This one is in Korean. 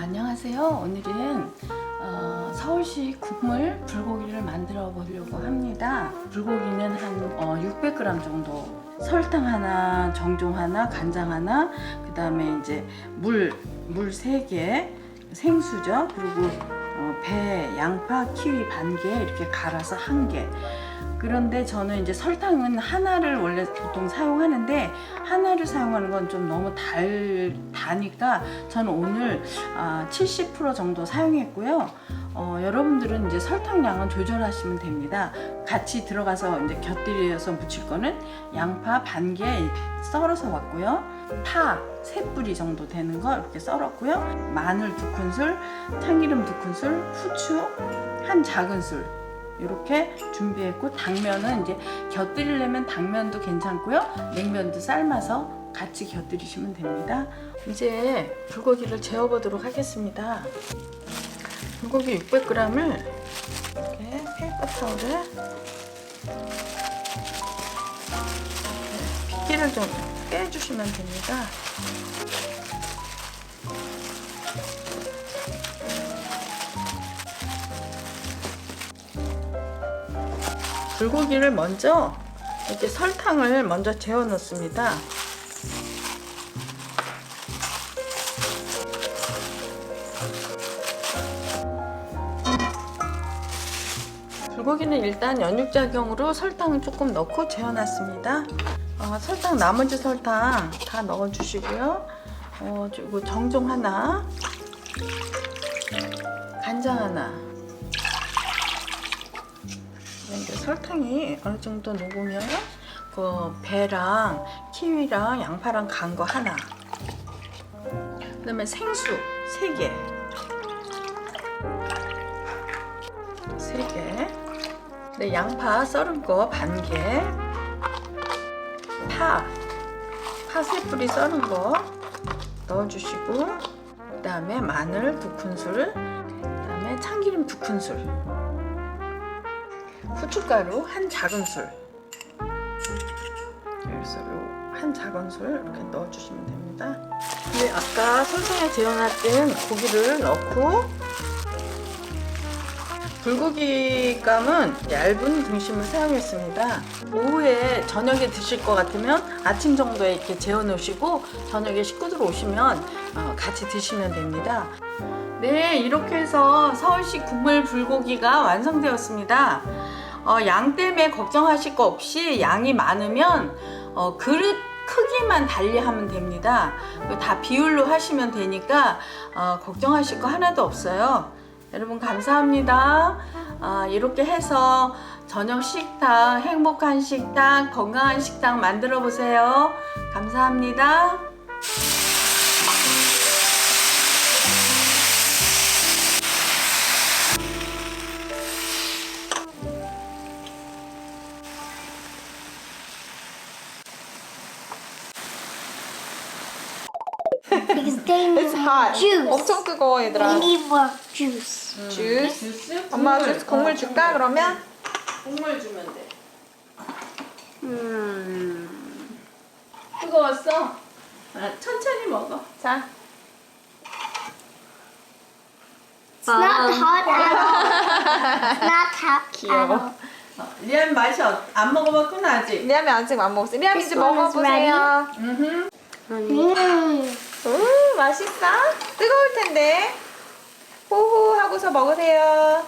안녕하세요. 오늘은 서울시 국물 불고기를 만들어 보려고 합니다. 불고기는 한 600g 정도, 설탕 하나, 정종 하나, 간장 하나, 그 다음에 이제 물 3개, 생수죠. 그리고 배, 양파, 키위 반 개 이렇게 갈아서 1개. 그런데 저는 이제 설탕은 하나를 원래 보통 사용하는데 하나를 사용하는 건 좀 너무 다니까 저는 오늘 70% 정도 사용했고요. 여러분들은 이제 설탕량은 조절하시면 됩니다. 같이 들어가서 이제 곁들여서 무칠 거는 양파 반 개 썰어서 왔고요. 파 3뿌리 정도 되는 거 이렇게 썰었고요. 마늘 2큰술, 참기름 2큰술, 후추 한 작은술 이렇게 준비했고, 당면은 이제 곁들이려면 당면도 괜찮고요. 냉면도 삶아서 같이 곁들이시면 됩니다. 이제 불고기를 재워 보도록 하겠습니다. 불고기 600g을 이렇게 페이퍼 타올에 빗기를 좀 빼주시면 됩니다. 불고기를 먼저 이렇게 설탕을 먼저 재워 놓습니다. 불고기는 일단 연육작용으로 설탕을 조금 넣고 재워 놨습니다. 설탕, 나머지 설탕 다 넣어 주시고요. 그리고 정종 하나, 간장 하나. 이제 설탕이 어느 정도 녹으면 그 배랑 키위랑 양파랑 간 거 하나, 그 다음에 생수 3개, 네, 양파 썰은 거 반 개, 파 3뿌리 썰은 거 넣어주시고, 그 다음에 마늘 2큰술, 그 다음에 참기름 2큰술, 후춧가루 한 작은술, 그래서 한 작은술 이렇게 넣어주시면 됩니다. 근데 아까 설탕에 재워놨던 고기를 넣고, 불고기감은 얇은 등심을 사용했습니다. 오후에 저녁에 드실 것 같으면 아침 정도에 이렇게 재워 놓으시고 저녁에 식구들 오시면 같이 드시면 됩니다. 네, 이렇게 해서 서울시 국물 불고기가 완성되었습니다. 양 때문에 걱정하실 거 없이 양이 많으면 그릇 크기만 달리하면 됩니다. 다 비율로 하시면 되니까 걱정하실 거 하나도 없어요. 여러분 감사합니다. 이렇게 해서 저녁 식탁, 행복한 식탁, 건강한 식탁 만들어 보세요. 감사합니다. Because they need It's hot. juice. 엄청 뜨거워 We 얘들아. need more juice. 주스? 엄마 주스 국물 줄까 그러면? 국물 주면 돼. 뜨거웠어? 천천히 먹어. 자. It's not hot at all. It's not hot at 귀여워. all. 리안 맛이 안 먹어봤구나 아직. 리암이 아직 안 먹었어. 리암 이제 This one is 먹어보세요. 맛있어? 뜨거울 텐데. 호호 하고서 먹으세요.